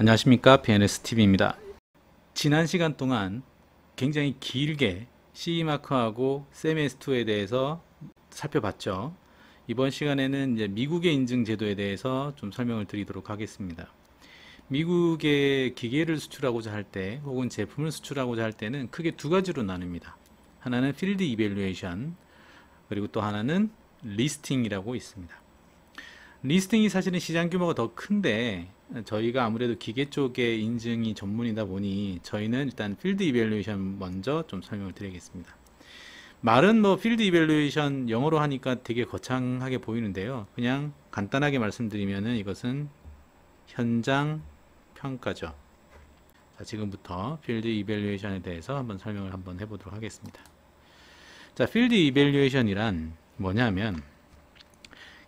안녕하십니까, BNSTV입니다. 지난 시간 동안 굉장히 길게 CE마크하고 CMS2에 대해서 살펴봤죠. 이번 시간에는 이제 미국의 인증 제도에 대해서 좀 설명을 드리도록 하겠습니다. 미국의 기계를 수출하고자 할 때 혹은 제품을 수출하고자 할 때는 크게 두 가지로 나뉩니다. 하나는 필드 이밸루에이션, 그리고 또 하나는 리스팅이라고 있습니다. 리스팅이 사실은 시장 규모가 더 큰데 저희가 아무래도 기계 쪽에 인증이 전문이다 보니 저희는 일단 필드 이밸루에이션 먼저 좀 설명을 드리겠습니다. 말은 뭐 필드 이밸루에이션 영어로 하니까 되게 거창하게 보이는데요. 그냥 간단하게 말씀드리면은 이것은 현장 평가죠. 자, 지금부터 필드 이밸루에이션에 대해서 한번 설명을 한번 해보도록 하겠습니다. 자, 필드 이밸루에이션이란 뭐냐면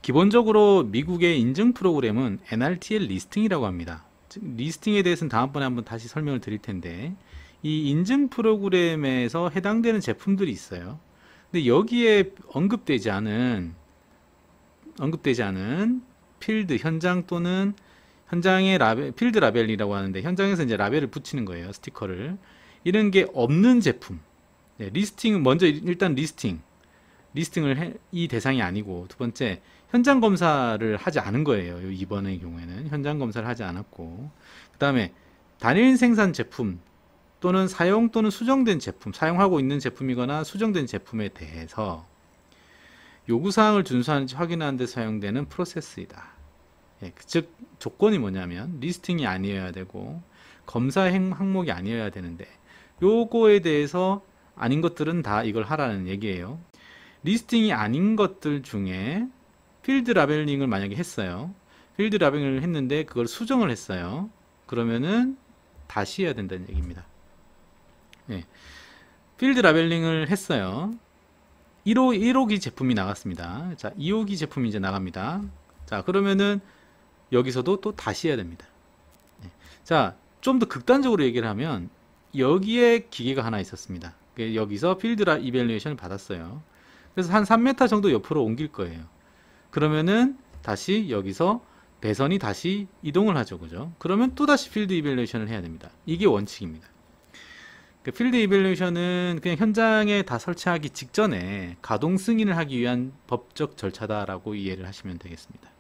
기본적으로 미국의 인증 프로그램은 NRTL 리스팅이라고 합니다. 리스팅에 대해서는 다음번에 한번 다시 설명을 드릴 텐데, 이 인증 프로그램에서 해당되는 제품들이 있어요. 근데 여기에 언급되지 않은 필드 현장 또는 현장의 라벨, 필드 라벨이라고 하는데, 현장에서 이제 라벨을 붙이는 거예요. 스티커를. 이런 게 없는 제품. 네, 리스팅은 먼저 일단 리스팅을 이 대상이 아니고, 두 번째 현장 검사를 하지 않은 거예요. 이번의 경우에는 현장 검사를 하지 않았고, 그 다음에 단일 생산 제품 또는 사용 또는 수정된 제품, 사용하고 있는 제품이거나 수정된 제품에 대해서 요구사항을 준수하는지 확인하는 데 사용되는 프로세스이다. 예, 즉 조건이 뭐냐면 리스팅이 아니어야 되고 검사 항목이 아니어야 되는데, 요거에 대해서 아닌 것들은 다 이걸 하라는 얘기예요. 리스팅이 아닌 것들 중에 필드 라벨링을 만약에 했어요. 필드 라벨링을 했는데 그걸 수정을 했어요. 그러면은 다시 해야 된다는 얘기입니다. 네. 필드 라벨링을 했어요. 1호기 제품이 나갔습니다. 자, 2호기 제품이 이제 나갑니다. 자, 그러면은 여기서도 또 다시 해야 됩니다. 네. 자, 좀 더 극단적으로 얘기를 하면 여기에 기계가 하나 있었습니다. 여기서 필드 이밸루에이션을 받았어요. 그래서 한 3m 정도 옆으로 옮길 거예요. 그러면은 다시 여기서 배선이 다시 이동을 하죠. 그죠? 그러면 또 다시 필드 이밸루에이션을 해야 됩니다. 이게 원칙입니다. 필드 이밸루에이션은 그냥 현장에 다 설치하기 직전에 가동 승인을 하기 위한 법적 절차다라고 이해를 하시면 되겠습니다.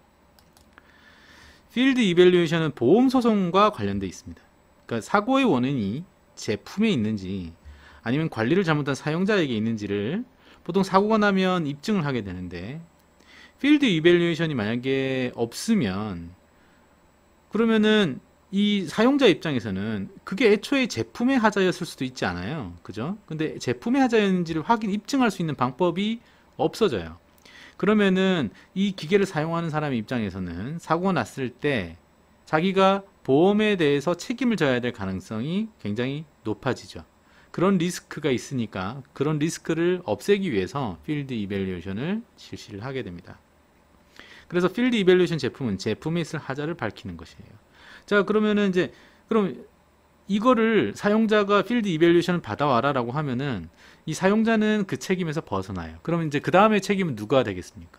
필드 이밸루에이션은 보험 소송과 관련되어 있습니다. 그러니까 사고의 원인이 제품에 있는지 아니면 관리를 잘못한 사용자에게 있는지를 보통 사고가 나면 입증을 하게 되는데, 필드 이밸루에이션이 만약에 없으면 그러면은 이 사용자 입장에서는 그게 애초에 제품의 하자였을 수도 있지 않아요. 그죠? 근데 제품의 하자였는지를 입증할 수 있는 방법이 없어져요. 그러면은 이 기계를 사용하는 사람 입장에서는 사고가 났을 때 자기가 보험에 대해서 책임을 져야 될 가능성이 굉장히 높아지죠. 그런 리스크가 있으니까 그런 리스크를 없애기 위해서 필드 이밸루에이션을 실시를 하게 됩니다. 그래서 필드 이밸루에이션 제품은 제품에 있을 하자를 밝히는 것이에요. 자, 그러면은 그럼 이거를 사용자가 필드 이밸루에이션을 받아와라 라고 하면은 이 사용자는 그 책임에서 벗어나요. 그러면 이제 그 다음에 책임은 누가 되겠습니까?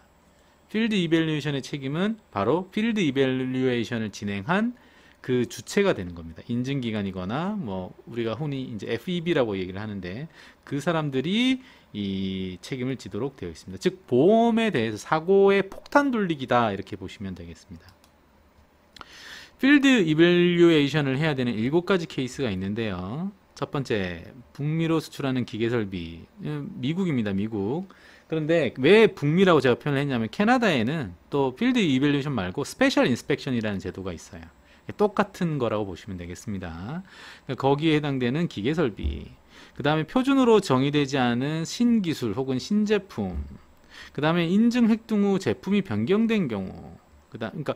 필드 이밸루에이션의 책임은 바로 필드 이밸루에이션을 진행한 그 주체가 되는 겁니다. 인증기관이거나 뭐 우리가 흔히 이제 FEB라고 얘기를 하는데 그 사람들이 이 책임을 지도록 되어 있습니다. 즉 보험에 대해서 사고의 폭탄 돌리기다 이렇게 보시면 되겠습니다. 필드 이밸루에이션을 해야 되는 7가지 케이스가 있는데요. 첫 번째, 북미로 수출하는 기계설비. 미국입니다. 미국. 그런데 왜 북미라고 제가 표현을 했냐면 캐나다에는 또 필드 이밸루에이션 말고 스페셜 인스펙션이라는 제도가 있어요. 똑같은 거라고 보시면 되겠습니다. 거기에 해당되는 기계설비, 그 다음에 표준으로 정의되지 않은 신기술 혹은 신제품, 그 다음에 인증 획득 후 제품이 변경된 경우, 그러니까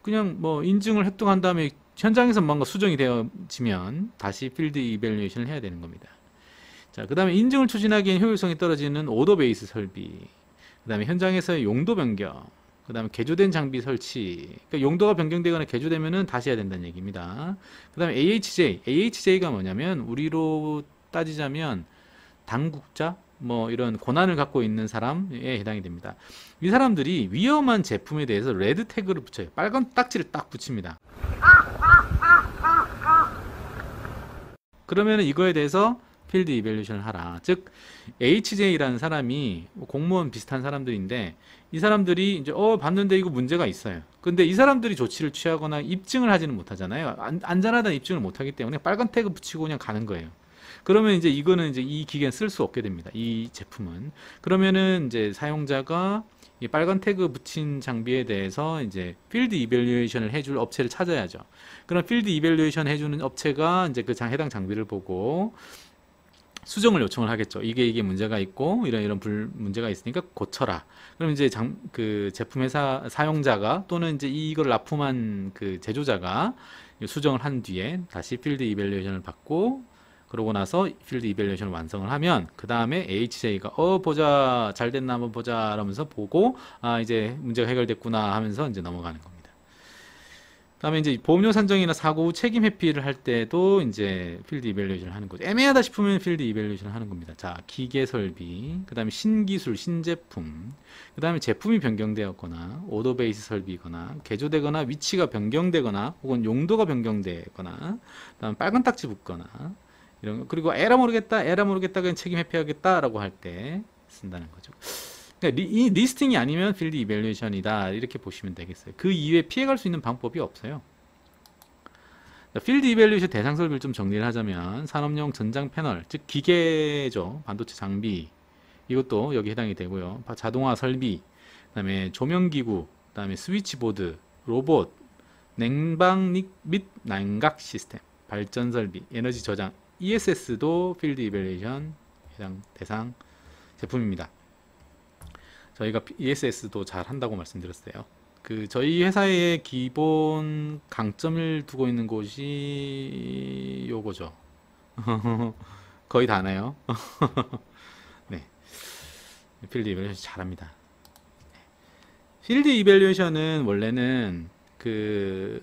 그냥 뭐 인증을 획득한 다음에 현장에서 뭔가 수정이 되어지면 다시 필드 이밸루에이션을 해야 되는 겁니다. 자, 그 다음에 인증을 추진하기엔 효율성이 떨어지는 오더 베이스 설비, 그 다음에 현장에서의 용도 변경, 그 다음에 개조된 장비 설치, 그러니까 용도가 변경되거나 개조되면은 다시 해야 된다는 얘기입니다. 그 다음에 AHJ가 뭐냐면 우리로 따지자면 당국자, 뭐 이런 권한을 갖고 있는 사람에 해당이 됩니다. 이 사람들이 위험한 제품에 대해서 레드 태그를 붙여요. 빨간 딱지를 딱 붙입니다. 그러면 이거에 대해서 필드 이밸류에이션을 하라. 즉 HJ라는 사람이 공무원 비슷한 사람들인데 이 사람들이 이제 봤는데 이거 문제가 있어요. 근데 이 사람들이 조치를 취하거나 입증을 하지는 못하잖아요. 안전하다는 입증을 못하기 때문에 빨간 태그 붙이고 그냥 가는 거예요. 그러면 이제 이거는 이제 이 기계는 쓸 수 없게 됩니다. 이 제품은. 그러면은 이제 사용자가 이 빨간 태그 붙인 장비에 대해서 이제 필드 이밸류에이션을 해줄 업체를 찾아야죠. 그럼 필드 이밸류에이션 해주는 업체가 이제 그 해당 장비를 보고 수정을 요청을 하겠죠. 이게 문제가 있고 이런 문제가 있으니까 고쳐라. 그럼 이제 그 제품 회사 사용자가 또는 이제 이걸 납품한 그 제조자가 수정을 한 뒤에 다시 필드 이밸류에이션을 받고 그러고 나서 필드 이밸류에이션을 완성을 하면 그 다음에 HJ가 보자 잘 됐나 한번 보자 라면서 보고 이제 문제가 해결됐구나 하면서 이제 넘어가는 겁니다. 다음에 이제 보험료 산정이나 사고 후 책임 회피를 할 때도 이제 필드 이밸류에이션을 하는 거죠. 애매하다 싶으면 필드 이밸류에이션을 하는 겁니다. 자, 기계 설비, 그 다음에 신기술, 신제품, 그 다음에 제품이 변경되었거나 오더 베이스 설비거나 개조되거나 위치가 변경되거나 혹은 용도가 변경되거나 그다음 빨간 딱지 붙거나 이런 거. 그리고 에라 모르겠다 그냥 책임 회피하겠다라고 할 때 쓴다는 거죠. 그러니까 이 리스팅이 아니면 필드 이밸류에이션이다 이렇게 보시면 되겠어요. 그 이외에 피해갈 수 있는 방법이 없어요. 필드 이밸류에이션 대상 설비를 좀 정리를 하자면 산업용 전장 패널, 즉 기계죠. 반도체 장비 이것도 여기 해당이 되고요. 자동화 설비, 그다음에 조명기구, 그다음에 스위치보드, 로봇, 냉방 및 냉각 시스템, 발전 설비, 에너지 저장, ESS도 필드 이밸류에이션 해당 대상 제품입니다. 저희가 ESS도 잘 한다고 말씀드렸어요. 그 저희 회사의 기본 강점을 두고 있는 곳이 요거죠. 거의 다 하나요? 네, 필드 이밸류에이션 잘합니다. 필드 이밸류에이션은 원래는 그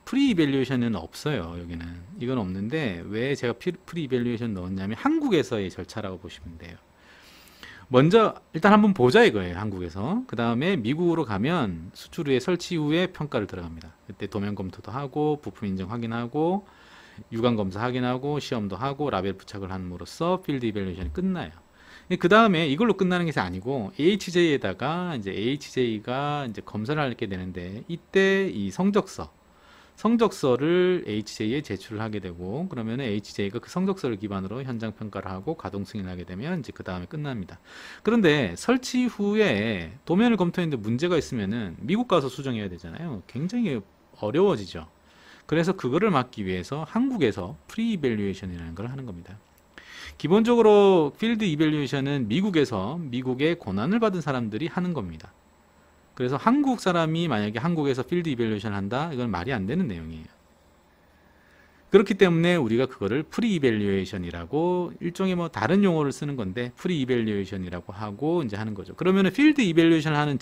프리 이밸류에이션은 없어요. 여기는 이건 없는데 왜 제가 프리 이밸류에이션 넣었냐면 한국에서의 절차라고 보시면 돼요. 먼저 일단 한번 보자 이거예요. 한국에서. 그 다음에 미국으로 가면 수출 후에 설치 후에 평가를 들어갑니다. 그때 도면 검토도 하고 부품 인증 확인하고 유관 검사 확인하고 시험도 하고 라벨 부착을 함으로써 필드 이밸류에이션이 끝나요. 그 다음에 이걸로 끝나는 것이 아니고 HJ에다가 이제 HJ가 이제 검사를 하게 되는데 이때 이 성적서를 HJ에 제출을 하게 되고 그러면 HJ가 그 성적서를 기반으로 현장 평가를 하고 가동 승인을 하게 되면 이제 그 다음에 끝납니다. 그런데 설치 후에 도면을 검토했는데 문제가 있으면은 미국 가서 수정해야 되잖아요. 굉장히 어려워지죠. 그래서 그거를 막기 위해서 한국에서 프리 이밸류에이션이라는 걸 하는 겁니다. 기본적으로 필드 이밸류에이션은 미국에서 미국의 권한을 받은 사람들이 하는 겁니다. 그래서 한국 사람이 만약에 한국에서 필드 이밸류에이션 한다? 이건 말이 안 되는 내용이에요. 그렇기 때문에 우리가 그거를 프리 이밸류에이션이라고 일종의 뭐 다른 용어를 쓰는 건데 프리 이밸류에이션이라고 하고 이제 하는 거죠. 그러면은 필드 이밸류에이션 하는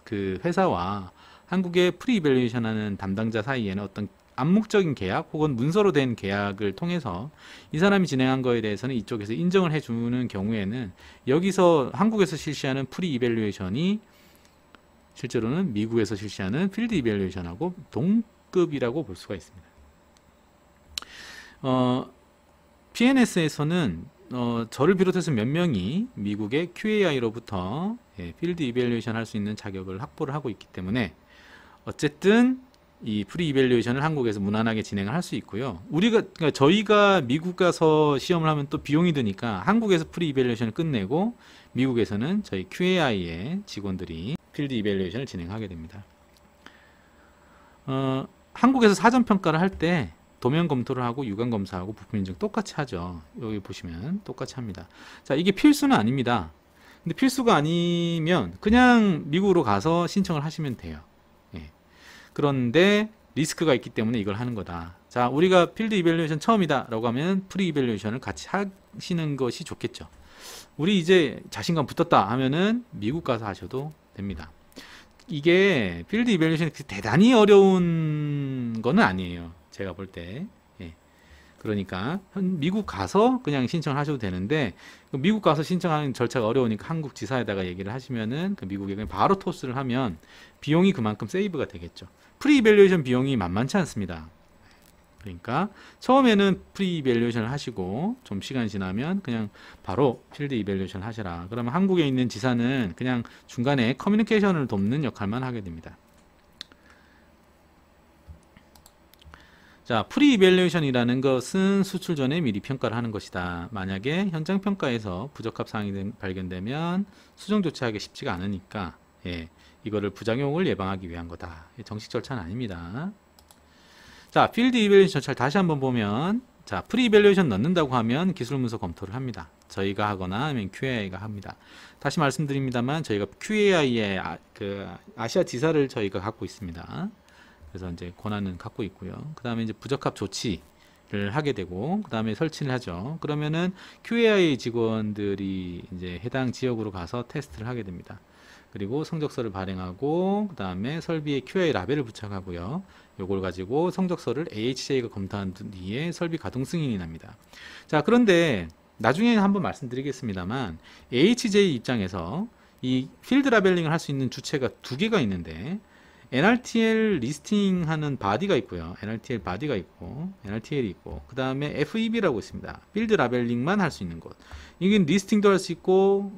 그 회사와 한국의 프리 이밸류에이션 하는 담당자 사이에는 어떤 암묵적인 계약 혹은 문서로 된 계약을 통해서 이 사람이 진행한 거에 대해서는 이쪽에서 인정을 해주는 경우에는 여기서 한국에서 실시하는 프리 이밸류에이션이 실제로는 미국에서 실시하는 필드 이밸류에이션하고 동급이라고 볼 수가 있습니다. PNS에서는 저를 비롯해서 몇 명이 미국의 QAI로부터 필드 이밸류에이션 할 수 있는 자격을 확보를 하고 있기 때문에 어쨌든 이 프리 이밸류에이션을 한국에서 무난하게 진행을 할 수 있고요. 그러니까 저희가 미국 가서 시험을 하면 또 비용이 드니까 한국에서 프리 이밸류에이션을 끝내고 미국에서는 저희 QAI의 직원들이 필드 이밸류에이션을 진행하게 됩니다. 한국에서 사전 평가를 할 때 도면 검토를 하고 유관 검사하고 부품 인증 똑같이 하죠. 여기 보시면 똑같이 합니다. 자, 이게 필수는 아닙니다. 근데 필수가 아니면 그냥 미국으로 가서 신청을 하시면 돼요. 예. 그런데 리스크가 있기 때문에 이걸 하는 거다. 자, 우리가 필드 이밸류에이션 처음이다 라고 하면 프리 이밸류에이션을 같이 하시는 것이 좋겠죠. 우리 이제 자신감 붙었다 하면은 미국 가서 하셔도 됩니다. 이게 필드 이밸류에이션이 대단히 어려운 거는 아니에요. 제가 볼 때. 예. 그러니까 미국 가서 그냥 신청을 하셔도 되는데 미국 가서 신청하는 절차가 어려우니까 한국 지사에다가 얘기를 하시면은 그 미국에 그냥 바로 토스를 하면 비용이 그만큼 세이브가 되겠죠. 프리 이밸류에이션 비용이 만만치 않습니다. 그러니까 처음에는 프리 이밸류에이션을 하시고 좀 시간이 지나면 그냥 바로 필드 이밸류에이션을 하시라. 그러면 한국에 있는 지사는 그냥 중간에 커뮤니케이션을 돕는 역할만 하게 됩니다. 자, 프리 이밸류에이션이라는 것은 수출 전에 미리 평가를 하는 것이다. 만약에 현장 평가에서 부적합 사항이 발견되면 수정 조치하기 쉽지가 않으니까 이거를 부작용을 예방하기 위한 거다. 정식 절차는 아닙니다. 자, 필드 이밸류에이션 절차를 다시 한번 보면, 자, 프리 이밸류에이션 넣는다고 하면 기술 문서 검토를 합니다. 저희가 하거나 아니면 QAI가 합니다. 다시 말씀드립니다만 저희가 QAI의 아시아 지사를 저희가 갖고 있습니다. 그래서 이제 권한은 갖고 있고요. 그 다음에 이제 부적합 조치를 하게 되고, 그 다음에 설치를 하죠. 그러면은 QAI 직원들이 이제 해당 지역으로 가서 테스트를 하게 됩니다. 그리고 성적서를 발행하고, 그 다음에 설비에 QA 라벨을 부착하고요. 요걸 가지고 성적서를 AHJ가 검토한 뒤에 설비 가동 승인이 납니다. 자, 그런데 나중에 한번 말씀드리겠습니다만 AHJ 입장에서 이 필드 라벨링을 할 수 있는 주체가 두 개가 있는데, NRTL 리스팅하는 바디가 있고요. NRTL 바디가 있고, NRTL이 있고, 그 다음에 FEB라고 있습니다. 필드 라벨링만 할 수 있는 곳. 이게 리스팅도 할 수 있고,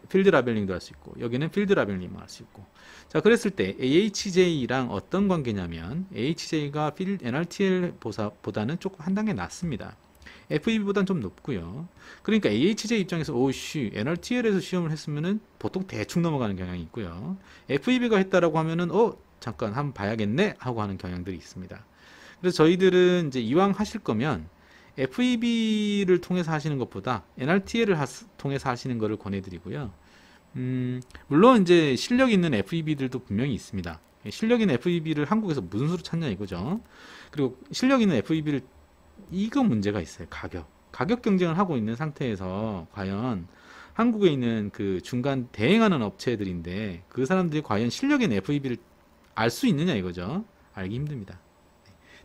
필드 라벨링도 할 수 있고, 여기는 필드 라벨링만 할 수 있고. 자, 그랬을 때 AHJ랑 어떤 관계냐면, AHJ가 NRTL보다는 조금 한 단계 낮습니다. FEB보다는 좀 높고요. 그러니까 AHJ 입장에서 오씨 NRTL에서 시험을 했으면은 보통 대충 넘어가는 경향이 있고요. FEB가 했다라고 하면은 잠깐 한번 봐야겠네 하고 하는 경향들이 있습니다. 그래서 저희들은 이제 이왕 하실 거면 FEB를 통해서 하시는 것보다 NRTL을 통해서 하시는 것을 권해드리고요. 물론 이제 실력 있는 FEB들도 분명히 있습니다. 실력 있는 FEB를 한국에서 무슨 수로 찾냐 이거죠. 그리고 실력 있는 FEB를 이거 문제가 있어요. 가격 경쟁을 하고 있는 상태에서 과연 한국에 있는 그 중간 대행하는 업체들인데 그 사람들이 과연 실력 있는 FEB를 알 수 있느냐 이거죠. 알기 힘듭니다.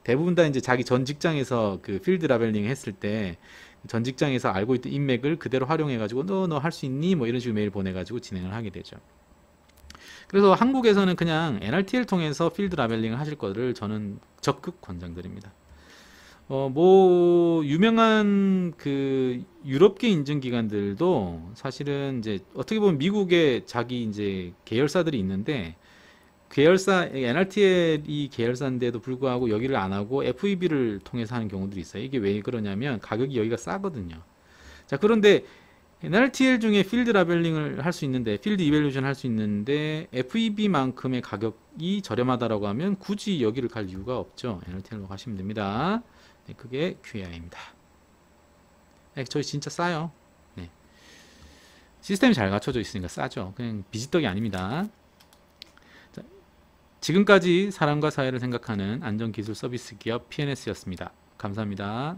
대부분 다 이제 자기 전 직장에서 그 필드 라벨링 했을 때 전 직장에서 알고 있던 인맥을 그대로 활용해 가지고 너 할 수 있니? 뭐 이런 식으로 메일 보내 가지고 진행을 하게 되죠. 그래서 한국에서는 그냥 NRTL 통해서 필드 라벨링을 하실 거를 저는 적극 권장드립니다. 유명한 그 유럽계 인증기관들도 사실은 이제 어떻게 보면 미국에 자기 이제 계열사들이 있는데, 계열사, NRTL이 계열사인데도 불구하고 여기를 안 하고 FEB를 통해서 하는 경우들이 있어요. 이게 왜 그러냐면 가격이 여기가 싸거든요. 자, 그런데 NRTL 중에 필드 라벨링을 할 수 있는데, 필드 이밸루에이션 할 수 있는데 FEB만큼의 가격이 저렴하다라고 하면 굳이 여기를 갈 이유가 없죠. NRTL로 가시면 됩니다. 네, 그게 QAI입니다. 네, 저희 진짜 싸요. 네. 시스템이 잘 갖춰져 있으니까 싸죠. 그냥 비지떡이 아닙니다. 자, 지금까지 사람과 사회를 생각하는 안전기술 서비스 기업 PNS였습니다. 감사합니다.